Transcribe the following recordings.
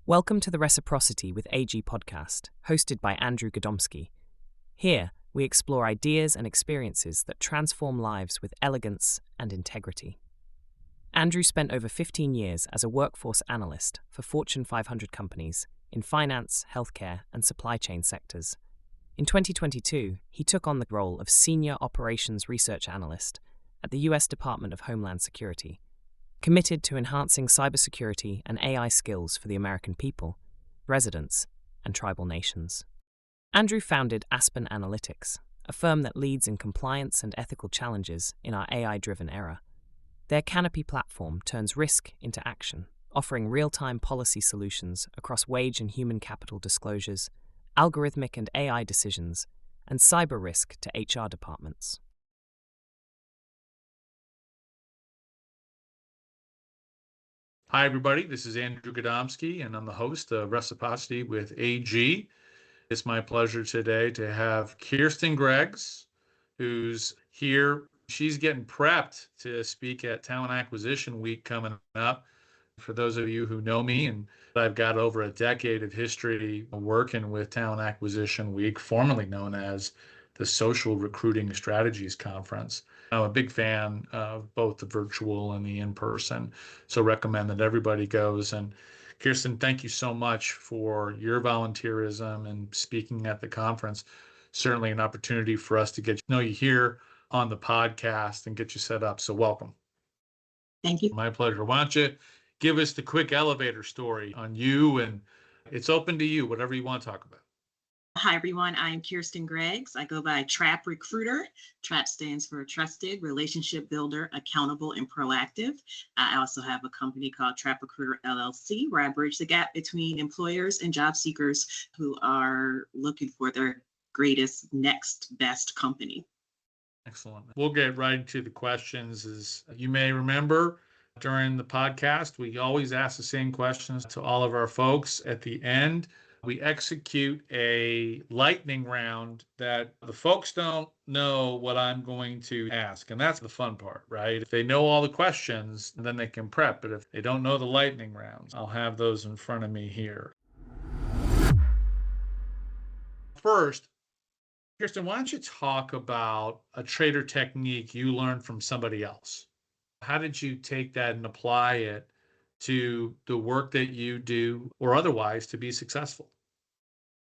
Welcome to the Reciprocity with AG podcast, hosted by Andrew Gadomski. Here, we explore ideas and experiences that transform lives with elegance and integrity. Andrew spent over 15 years as a workforce analyst for Fortune 500 companies in finance, healthcare, and supply chain sectors. In 2022, he took on the role of Senior Operations Research Analyst at the U.S. Department of Homeland Security, committed to enhancing cybersecurity and AI skills for the American people, residents, and tribal nations. Andrew founded Aspen Analytics, a firm that leads in compliance and ethical challenges in our AI-driven era. Their Canopy platform turns risk into action, offering real-time policy solutions across wage and human capital disclosures, algorithmic and AI decisions, and cyber risk to HR departments. Hi, everybody. This is Andrew Gadomski, and I'm the host of Reciprocity with AG. It's my pleasure today to have Kirsten Gregs, who's here. She's getting prepped to speak at Talent Acquisition Week coming up. For those of you who know me, and I've got over a decade of history working with Talent Acquisition Week, formerly known as the Social Recruiting Strategies Conference. I'm a big fan of both the virtual and the in-person, so recommend that everybody goes. And Keirsten, thank you so much for your volunteerism and speaking at the conference. Certainly an opportunity for us to get to know you here on the podcast and get you set up. So welcome. Thank you. My pleasure. Why don't you give us the quick elevator story on you, and it's open to you, whatever you want to talk about. Hi, everyone. I'm Kirsten Gregs. I go by TRAP Recruiter. TRAP stands for Trusted, Relationship Builder, Accountable, and Proactive. I also have a company called TRAP Recruiter LLC, where I bridge the gap between employers and job seekers who are looking for their greatest, next best company. Excellent. We'll get right to the questions. As you may remember, during the podcast, we always ask the same questions to all of our folks at the end. We execute a lightning round that the folks don't know what I'm going to ask. And that's the fun part, right? If they know all the questions, then they can prep. But if they don't know the lightning rounds, I'll have those in front of me here. First, Kirsten, why don't you talk about a trader technique you learned from somebody else? How did you take that and apply it to the work that you do or otherwise to be successful?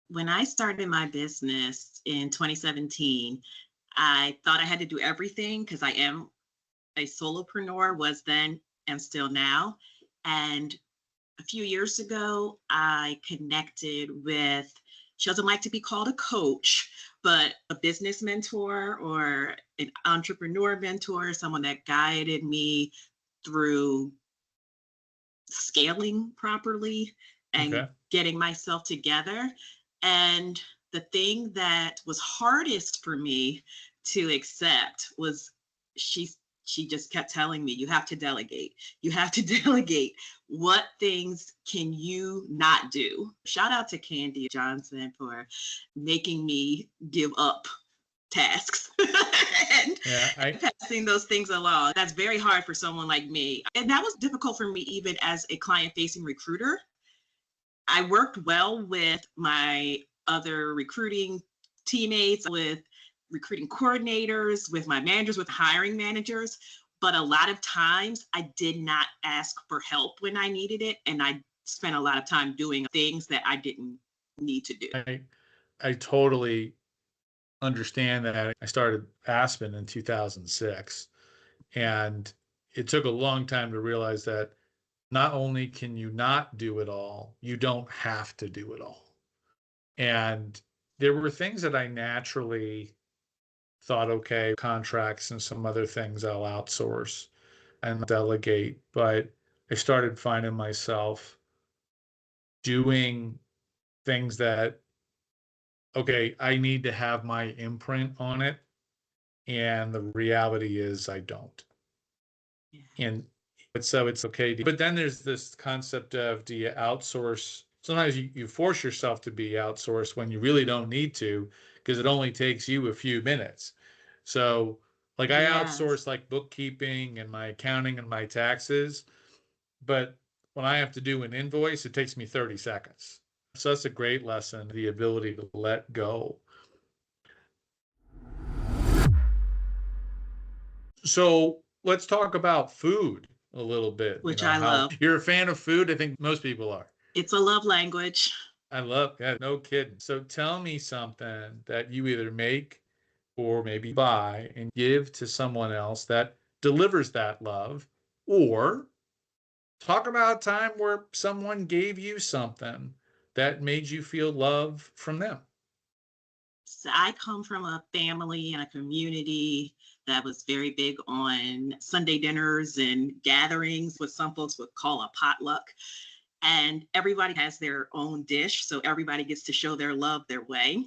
When I started my business in 2017, I thought I had to do everything because I am a solopreneur, was then and still now. And a few years ago, I connected with, she doesn't like to be called a coach, but a business mentor or an entrepreneur mentor, someone that guided me through scaling properly and getting myself together. And the thing that was hardest for me to accept was she just kept telling me, you have to delegate. You have to delegate. What things can you not do? Shout out to Candy Johnson for making me give up tasks and passing those things along. That's very hard for someone like me. And that was difficult for me even as a client-facing recruiter. I worked well with my other recruiting teammates, with recruiting coordinators, with my managers, with hiring managers. But a lot of times I did not ask for help when I needed it. And I spent a lot of time doing things that I didn't need to do. I totally understand that. I started Aspen in 2006, and it took a long time to realize that not only can you not do it all, you don't have to do it all. And there were things that I naturally thought, okay, contracts and some other things I'll outsource and delegate. But I started finding myself doing things that, okay, I need to have my imprint on it. And the reality is I don't. And so it's okay. But then there's this concept of, do you outsource? Sometimes you force yourself to be outsourced when you really don't need to, because it only takes you a few minutes. So like I outsource like bookkeeping and my accounting and my taxes, but when I have to do an invoice, it takes me 30 seconds. So that's a great lesson, the ability to let go. So let's talk about food a little bit. Which I how love. you're a fan of food. I think most people are. It's a love language. I love that. No kidding. So tell me something that you either make or maybe buy and give to someone else that delivers that love, or talk about a time where someone gave you something that made you feel love from them. So I come from a family and a community that was very big on Sunday dinners and gatherings, what some folks would call a potluck. And everybody has their own dish, so everybody gets to show their love their way.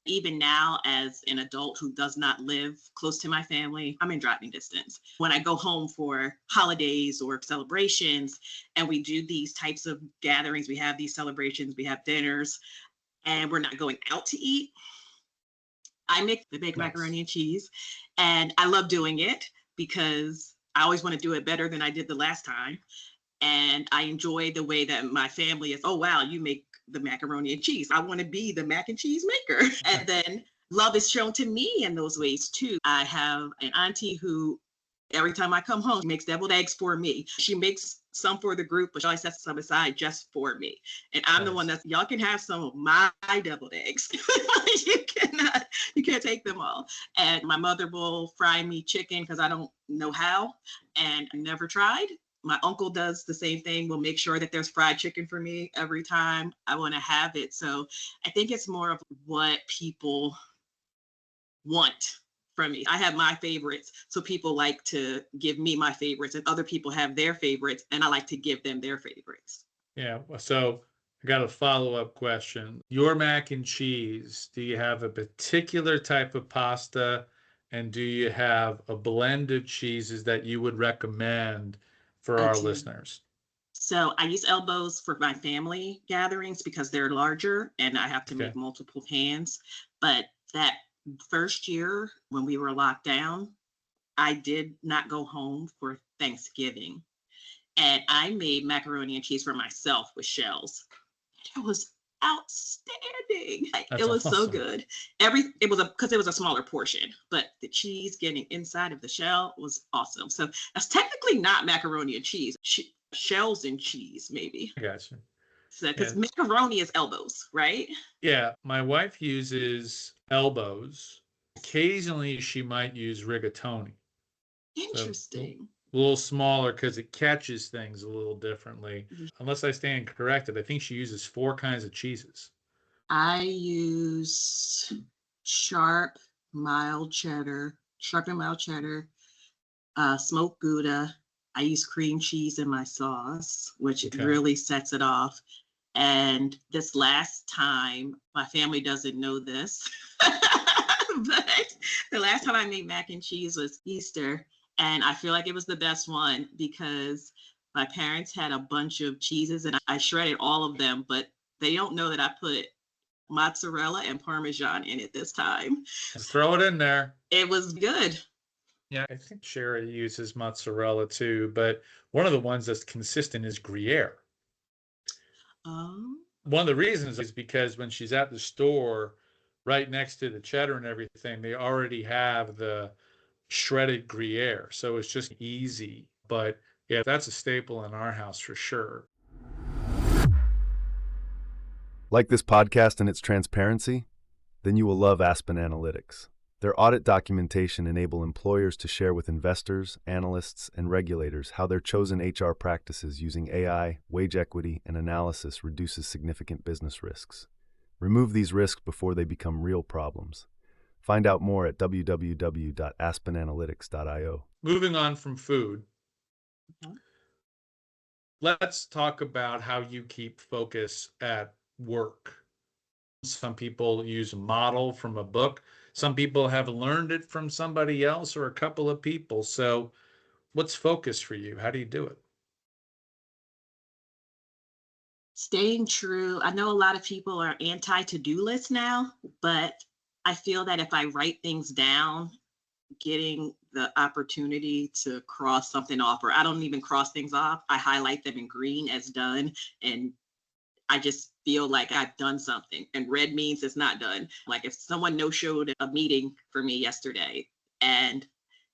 Even now, as an adult who does not live close to my family, I'm in driving distance. When I go home for holidays or celebrations, and we do these types of gatherings, we have these celebrations, we have dinners, and we're not going out to eat, I make the baked macaroni and cheese, and I love doing it because I always want to do it better than I did the last time. And I enjoy the way that my family is, oh, wow, you make the macaroni and cheese. I want to be the mac and cheese maker. And then love is shown to me in those ways too. I have an auntie who every time I come home, she makes deviled eggs for me. She makes some for the group, but she always sets some aside just for me. And I'm the one that's, y'all can have some of my deviled eggs. You can't take them all. And my mother will fry me chicken because I don't know how and I never tried. My uncle does the same thing. Will make sure that there's fried chicken for me every time I want to have it. So I think it's more of what people want from me. I have my favorites, so people like to give me my favorites, and other people have their favorites, and I like to give them their favorites. Yeah. So I got a follow-up question. Your mac and cheese, do you have a particular type of pasta, and do you have a blend of cheeses that you would recommend for our listeners? So I use elbows for my family gatherings because they're larger and I have to make multiple pans. But that first year when we were locked down, I did not go home for Thanksgiving. And I made macaroni and cheese for myself with shells. It was outstanding. It was awesome. So good. It was a smaller portion, but the cheese getting inside of the shell was awesome. So that's technically not macaroni and cheese. Shells and cheese, maybe. I gotcha. So because macaroni is elbows, right? Yeah, my wife uses elbows. Occasionally, she might use rigatoni. Interesting. So a little smaller because it catches things a little differently. Unless I stand corrected, I think she uses 4 kinds of cheeses. I use sharp and mild cheddar, smoked Gouda. I use cream cheese in my sauce, which really sets it off. And this last time, my family doesn't know this, but the last time I made mac and cheese was Easter. And I feel like it was the best one because my parents had a bunch of cheeses and I shredded all of them, but they don't know that I put mozzarella and Parmesan in it this time. Just throw it in there. It was good. Yeah, I think Sherry uses mozzarella too, but one of the ones that's consistent is Gruyere. One of the reasons is because when she's at the store, right next to the cheddar and everything, they already have the shredded Gruyere, so it's just easy. But yeah, that's a staple in our house for sure. Like this podcast and its transparency? Then you will love Aspen Analytics. Their audit documentation enable employers to share with investors, analysts, and regulators how their chosen HR practices using AI, wage equity, and analysis reduces significant business risks. Remove these risks before they become real problems. Find out more at www.aspenanalytics.io. Moving on from food, let's talk about how you keep focus at work. Some people use a model from a book. Some people have learned it from somebody else or a couple of people. So what's focus for you? How do you do it? Staying true. I know a lot of people are anti to-do lists now, but I feel that if I write things down, getting the opportunity to cross something off, or I don't even cross things off. I highlight them in green as done. And I just feel like I've done something, and red means it's not done. Like if someone no-showed a meeting for me yesterday and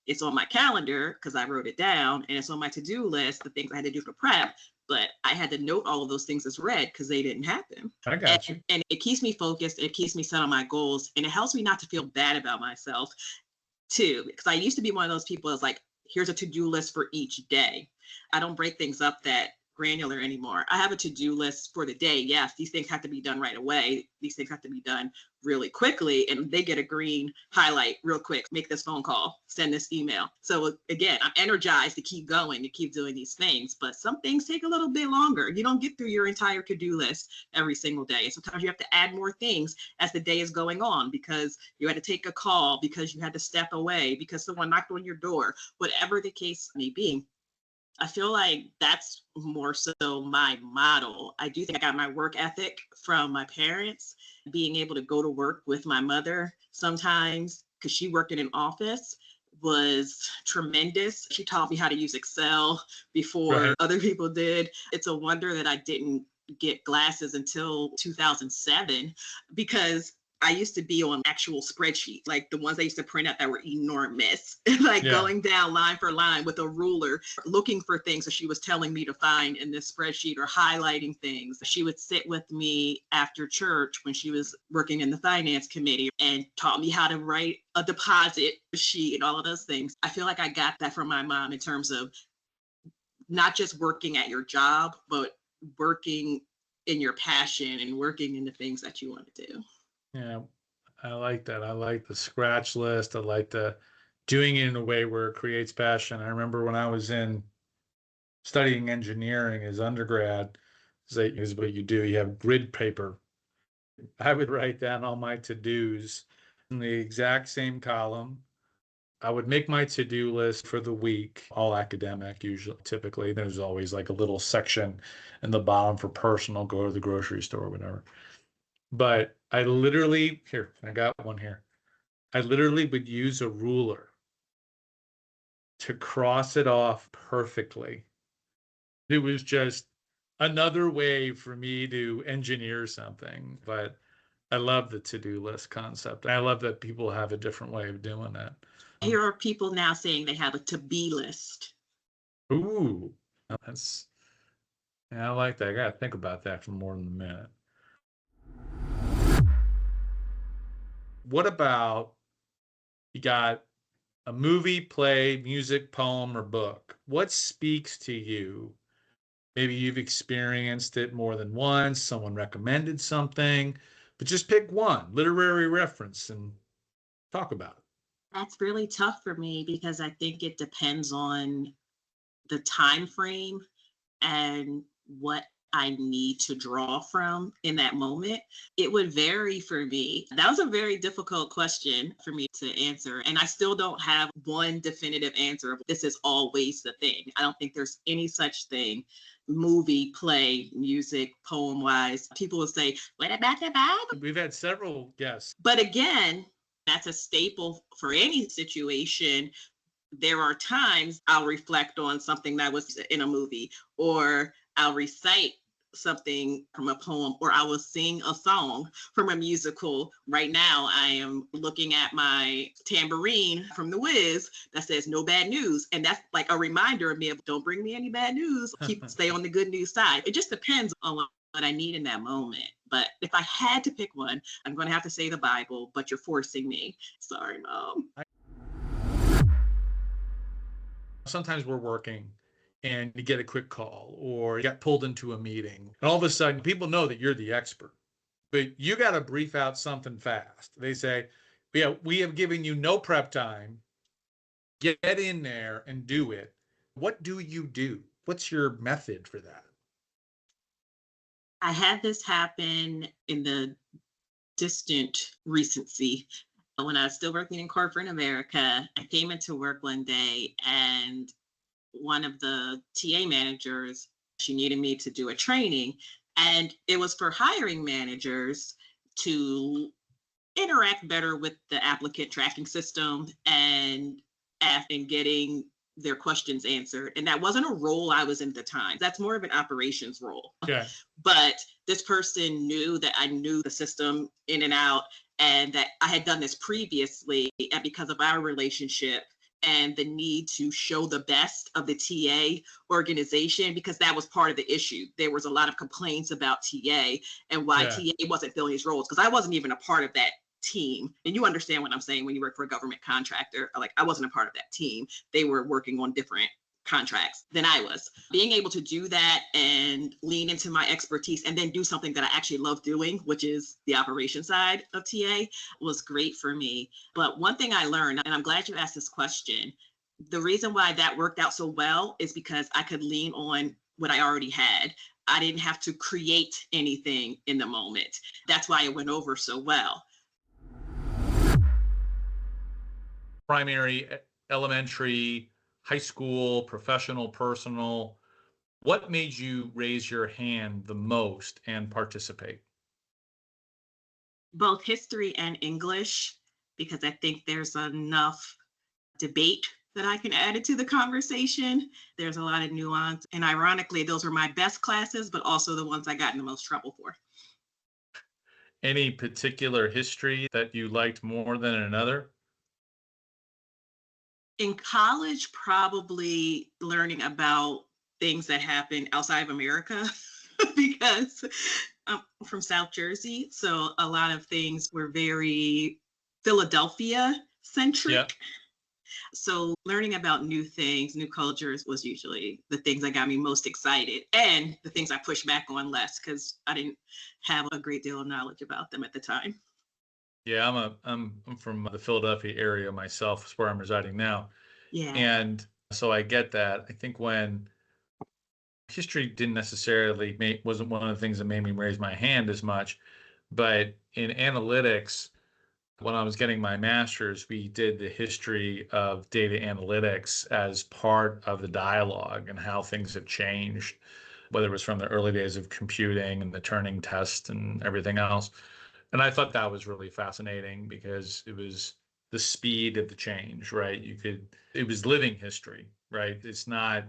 it's on my calendar because I wrote it down and it's on my to-do list, the things I had to do for prep, but I had to note all of those things as red because they didn't happen. I got you. And it keeps me focused. It keeps me set on my goals, and it helps me not to feel bad about myself too. Because I used to be one of those people that's like, here's a to-do list for each day. I don't break things up that granular anymore. I have a to-do list for the day. Yes, these things have to be done right away. These things have to be done really quickly, and they get a green highlight real quick. Make this phone call, send this email. So again, I'm energized to keep going, to keep doing these things, but some things take a little bit longer. You don't get through your entire to-do list every single day. Sometimes you have to add more things as the day is going on because you had to take a call, because you had to step away, because someone knocked on your door, whatever the case may be. I feel like that's more so my model. I do think I got my work ethic from my parents, being able to go to work with my mother sometimes because she worked in an office was tremendous. She taught me how to use Excel before other people did. It's a wonder that I didn't get glasses until 2007 because I used to be on actual spreadsheets, like the ones I used to print out that were enormous, going down line for line with a ruler, looking for things that she was telling me to find in this spreadsheet or highlighting things. She would sit with me after church when she was working in the finance committee and taught me how to write a deposit sheet and all of those things. I feel like I got that from my mom in terms of not just working at your job, but working in your passion and working in the things that you want to do. Yeah, I like that. I like the scratch list. I like the doing it in a way where it creates passion. I remember when I was in studying engineering as undergrad, is what you do. You have grid paper. I would write down all my to-dos in the exact same column. I would make my to-do list for the week, all academic usually, typically. There's always like a little section in the bottom for personal, go to the grocery store, whatever. But I literally, here, I got one here. I literally would use a ruler to cross it off perfectly. It was just another way for me to engineer something. But I love the to-do list concept. I love that people have a different way of doing that. Here are people now saying they have a to-be list. Ooh, I like that. I got to think about that for more than a minute. What about you got a movie, play, music, poem, or book? What speaks to you? Maybe you've experienced it more than once, someone recommended something, but just pick one literary reference and talk about it. That's really tough for me because I think it depends on the time frame and what I need to draw from in that moment. It would vary for me. That was a very difficult question for me to answer. And I still don't have one definitive answer of this is always the thing. I don't think there's any such thing. Movie, play, music, poem-wise. People will say, what about the Bible? We've had several guests. But again, that's a staple for any situation. There are times I'll reflect on something that was in a movie, or I'll recite something from a poem, or I will sing a song from a musical. Right now, I am looking at my tambourine from The Wiz that says no bad news. And that's like a reminder of me of don't bring me any bad news. Stay on the good news side. It just depends on what I need in that moment. But if I had to pick one, I'm going to have to say the Bible, but you're forcing me. Sorry, Mom. Sometimes we're working and you get a quick call or you got pulled into a meeting and all of a sudden people know that you're the expert, but you got to brief out something fast. They say, yeah, we have given you no prep time. Get in there and do it. What do you do? What's your method for that? I had this happen in the distant recency. When I was still working in corporate America, I came into work one day and one of the TA managers, she needed me to do a training, and it was for hiring managers to interact better with the applicant tracking system and getting their questions answered. And that wasn't a role I was in at the time. That's more of an operations role. Yeah. But this person knew that I knew the system in and out, and that I had done this previously. And because of our relationship and the need to show the best of the TA organization, because that was part of the issue. There was a lot of complaints about TA and why TA wasn't filling these roles, because I wasn't even a part of that team. And you understand what I'm saying when you work for a government contractor. Like, I wasn't a part of that team. They were working on different contracts than I was. Being able to do that and lean into my expertise and then do something that I actually love doing, which is the operation side of TA, was great for me. But one thing I learned, and I'm glad you asked this question, the reason why that worked out so well is because I could lean on what I already had. I didn't have to create anything in the moment. That's why it went over so well. Primary, elementary, high school, professional, personal. What made you raise your hand the most and participate? Both history and English, because I think there's enough debate that I can add it to the conversation. There's a lot of nuance. And ironically, those were my best classes, but also the ones I got in the most trouble for. Any particular history that you liked more than another? In college, probably learning about things that happen outside of America because I'm from South Jersey. So a lot of things were very Philadelphia centric. Yeah. So learning about new things, new cultures was usually the things that got me most excited, and the things I pushed back on less because I didn't have a great deal of knowledge about them at the time. Yeah, I'm from the Philadelphia area myself, is where I'm residing now. Yeah. And so I get that. I think when history didn't necessarily wasn't one of the things that made me raise my hand as much, but in analytics, when I was getting my master's, we did the history of data analytics as part of the dialogue and how things have changed, whether it was from the early days of computing and the Turing test and everything else. And I thought that was really fascinating because it was the speed of the change, right? It was living history, right? It's not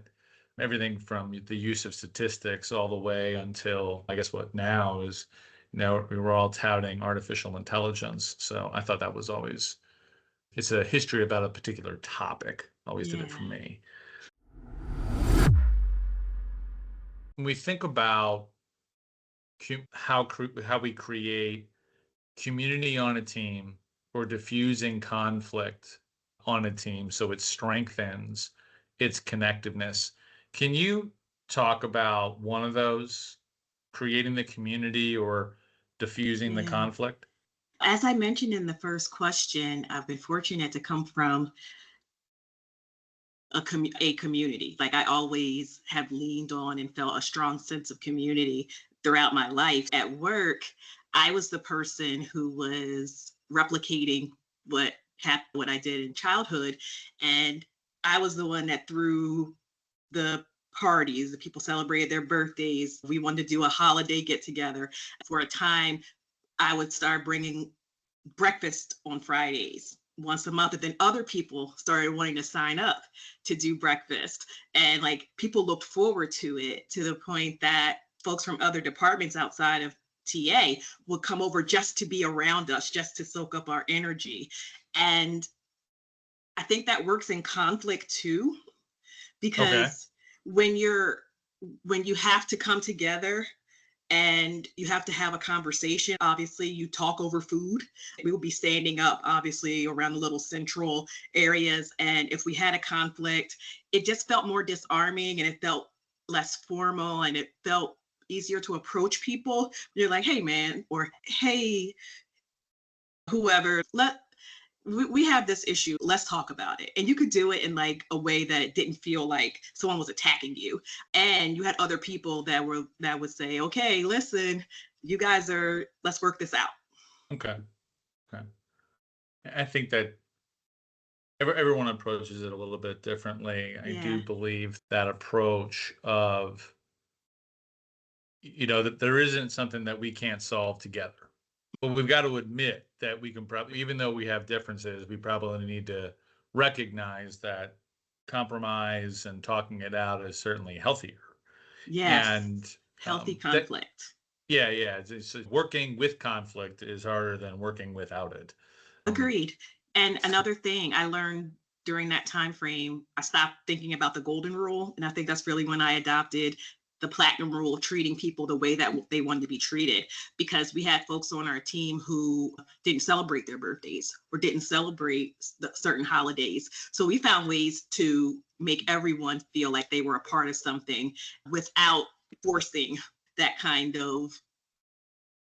everything from the use of statistics all the way until, I guess, what now is, we were all touting artificial intelligence. So I thought that was always, it's a history about a particular topic, always did it for me. When we think about how we create community on a team or diffusing conflict on a team so it strengthens its connectiveness, can you talk about one of those, creating the community or diffusing the conflict? As I mentioned in the first question, I've been fortunate to come from a community. Like, I always have leaned on and felt a strong sense of community throughout my life. At work, I was the person who was replicating what I did in childhood. And I was the one that threw the parties, the people celebrated their birthdays. We wanted to do a holiday get together. For a time, I would start bringing breakfast on Fridays once a month, and then other people started wanting to sign up to do breakfast, and like, people looked forward to it, to the point that folks from other departments outside of TA would come over just to be around us, just to soak up our energy. And I think that works in conflict too, because when you have to come together and you have to have a conversation, obviously you talk over food. We will be standing up, obviously, around the little central areas. And if we had a conflict, it just felt more disarming, and it felt less formal, and it felt easier to approach people. You're like, hey man, or hey, whoever, we have this issue, let's talk about it. And you could do it in like a way that it didn't feel like someone was attacking you. And you had other people that would say, okay, listen, you guys let's work this out. Okay. I think that everyone approaches it a little bit differently. I do believe that approach of, that there isn't something that we can't solve together. But we've got to admit that we can probably, even though we have differences, we probably need to recognize that compromise and talking it out is certainly healthier. Yes. And Healthy conflict. Yeah. It's working with conflict is harder than working without it. Agreed. And another thing I learned during that time frame, I stopped thinking about the golden rule. And I think that's really when I adopted the platinum rule of treating people the way that they wanted to be treated, because we had folks on our team who didn't celebrate their birthdays or didn't celebrate certain holidays. So we found ways to make everyone feel like they were a part of something without forcing that kind of.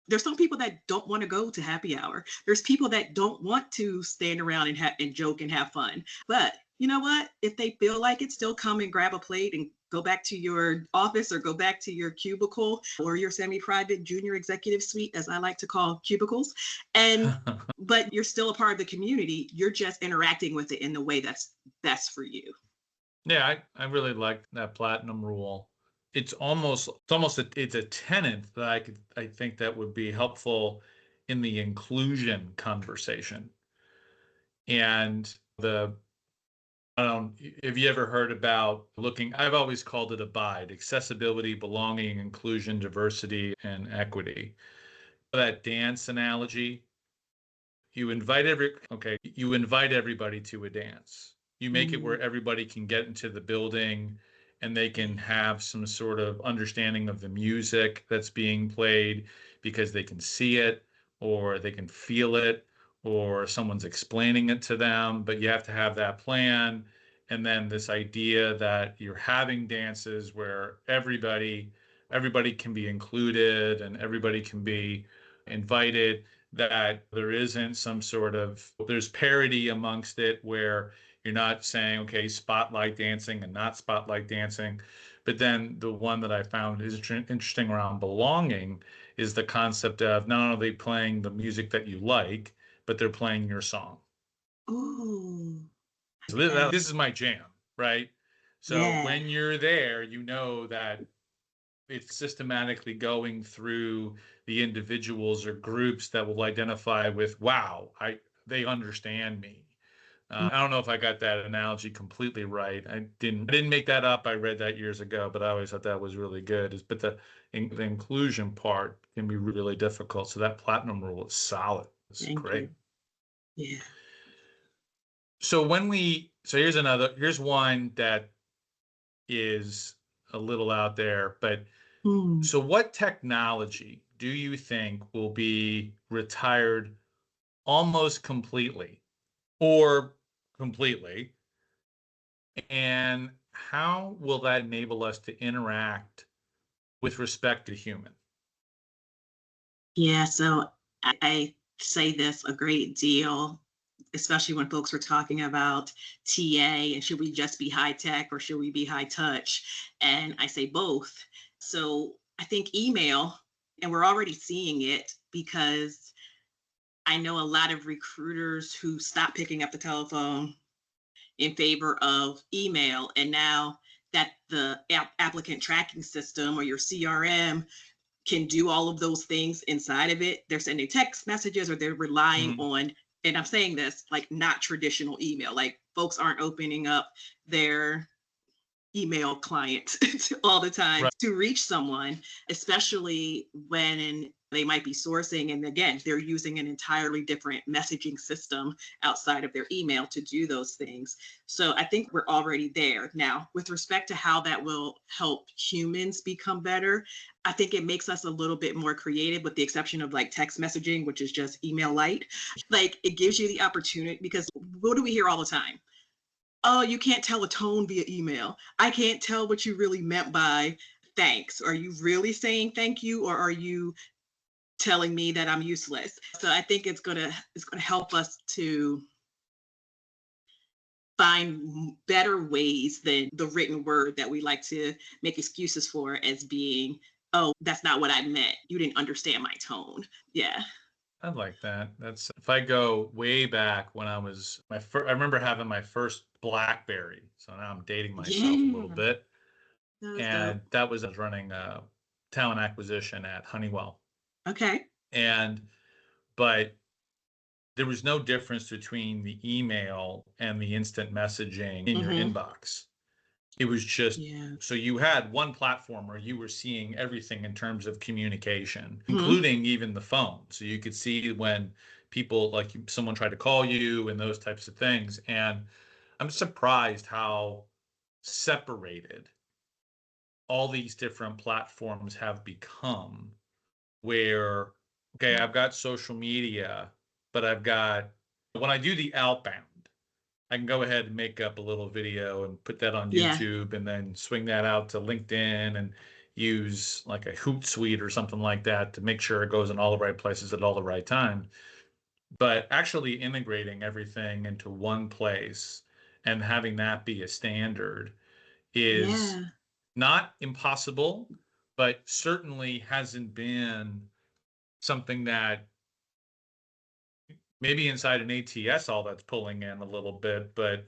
There's some people that don't want to go to happy hour. There's people that don't want to stand around and joke and have fun. But you know what? If they feel like it, still come and grab a plate and go back to your office or go back to your cubicle or your semi-private junior executive suite, as I like to call cubicles. And but you're still a part of the community. You're just interacting with it in the way that's best for you. Yeah, I really like that platinum rule. It's a tenet that I think that would be helpful in the inclusion conversation. And I don't, have you ever heard about I've always called it ABIDE: accessibility, belonging, inclusion, diversity, and equity. That dance analogy, you invite everybody to a dance. You make it where everybody can get into the building and they can have some sort of understanding of the music that's being played because they can see it or they can feel it or someone's explaining it to them, but you have to have that plan. And then this idea that you're having dances where everybody can be included and everybody can be invited, that there isn't there's parity amongst it where you're not saying, okay, spotlight dancing and not spotlight dancing. But then the one that I found is interesting around belonging is the concept of not only are they playing the music that you like, but they're playing your song. Ooh. So this is my jam, right? So when you're there, you know that it's systematically going through the individuals or groups that will identify with, wow, they understand me. I don't know if I got that analogy completely right. I didn't make that up. I read that years ago, but I always thought that was really good. But the inclusion part can be really difficult. So that platinum rule is solid. It's great. Yeah. So here's one that is a little out there, but so what technology do you think will be retired almost completely or completely? And how will that enable us to interact with respect to human? Yeah, so I say this a great deal, especially when folks were talking about TA and should we just be high tech or should we be high touch? And I say both. So I think email, and we're already seeing it because I know a lot of recruiters who stopped picking up the telephone in favor of email. And now that the applicant tracking system or your CRM can do all of those things inside of it, they're sending text messages or they're relying on, and I'm saying this like not traditional email, like folks aren't opening up their email client all the time to reach someone, especially when they might be sourcing. And again, they're using an entirely different messaging system outside of their email to do those things. So I think we're already there. Now, with respect to how that will help humans become better, I think it makes us a little bit more creative, with the exception of like text messaging, which is just email light. Like it gives you the opportunity, because what do we hear all the time? Oh, you can't tell a tone via email. I can't tell what you really meant by thanks. Are you really saying thank you, or are you telling me that I'm useless? So I think it's gonna help us to find better ways than the written word that we like to make excuses for as being, oh, that's not what I meant. You didn't understand my tone. Yeah. I like that. If I go way back when I remember having my first BlackBerry. So now I'm dating myself a little bit. And I was running talent acquisition at Honeywell. Okay. And but there was no difference between the email and the instant messaging in your inbox. It was just, so you had one platform where you were seeing everything in terms of communication, including even the phone. So you could see when people, like someone tried to call you and those types of things. And I'm surprised how separated all these different platforms have become, where, okay, I've got social media, but when I do the outbound, I can go ahead and make up a little video and put that on YouTube and then swing that out to LinkedIn and use like a Hootsuite or something like that to make sure it goes in all the right places at all the right time. But actually integrating everything into one place and having that be a standard is not impossible, but certainly hasn't been something that maybe inside an ATS all that's pulling in a little bit, but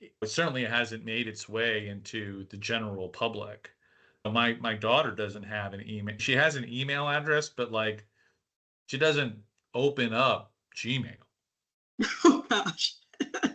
it certainly hasn't made its way into the general public. My daughter doesn't have an email. She has an email address, but like she doesn't open up Gmail. Oh gosh.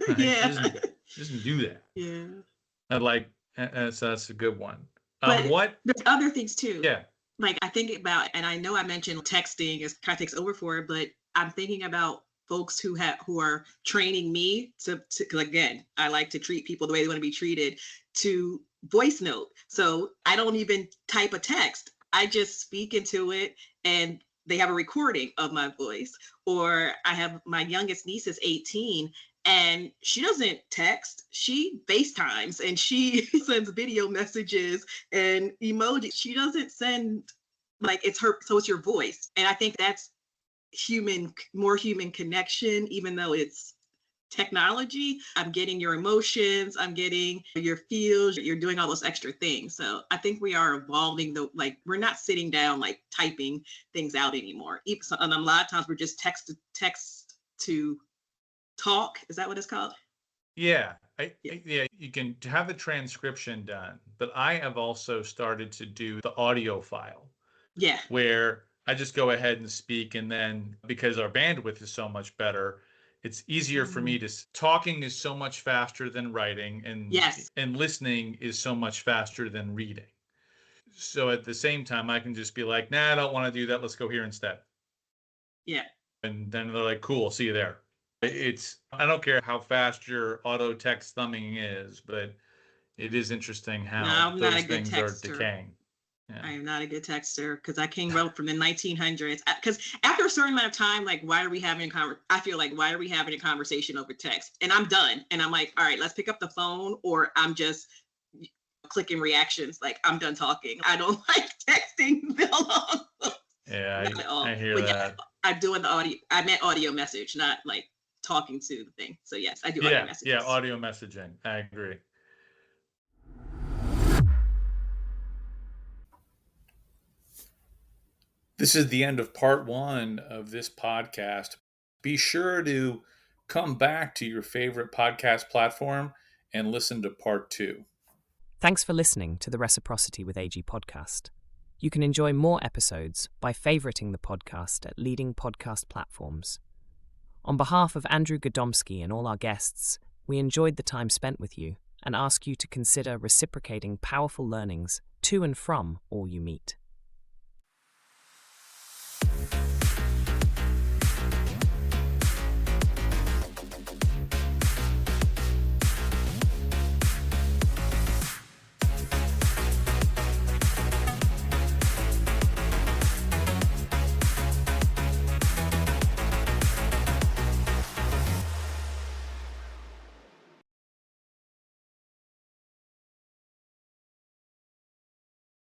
Right? She doesn't do that. Yeah. So that's a good one. But there's other things too. Yeah. Like I think about, and I know I mentioned texting is kind of takes over for it, but I'm thinking about folks who are training me to again, I like to treat people the way they want to be treated, to voice note. So I don't even type a text. I just speak into it and they have a recording of my voice. Or I have my youngest niece is 18 and she doesn't text, she FaceTimes and she sends video messages and emojis. She doesn't send, like, it's her, so it's your voice. And I think that's more human connection, even though it's technology. I'm getting your emotions, I'm getting your feels, you're doing all those extra things. So I think we are evolving, we're not sitting down like typing things out anymore. And a lot of times we're just text to talk. Is that what it's called? Yeah. You can have the transcription done, but I have also started to do the audio file. Yeah. Where I just go ahead and speak, and then because our bandwidth is so much better, it's easier for me to talking is so much faster than writing, and listening is so much faster than reading. So at the same time, I can just be like, nah, I don't want to do that. Let's go here instead. Yeah. And then they're like, cool, see you there. I don't care how fast your auto text thumbing is, but it is interesting how those things are decaying. Yeah. I am not a good texter because I came up from the 1900s. Because after a certain amount of time, like, why are we having I feel like, why are we having a conversation over text? And I'm done. And I'm like, all right, let's pick up the phone, or I'm just clicking reactions. Like, I'm done talking. I don't like texting that long. Yeah, I hear that. I'm doing the audio. I meant audio message, not like talking to the thing. So yes, I do audio messages. Yeah, audio messaging. I agree. This is the end of part 1 of this podcast. Be sure to come back to your favorite podcast platform and listen to part 2. Thanks for listening to the Reciprocity with AG podcast. You can enjoy more episodes by favoriting the podcast at leading podcast platforms. On behalf of Andrew Gadomski and all our guests, we enjoyed the time spent with you and ask you to consider reciprocating powerful learnings to and from all you meet.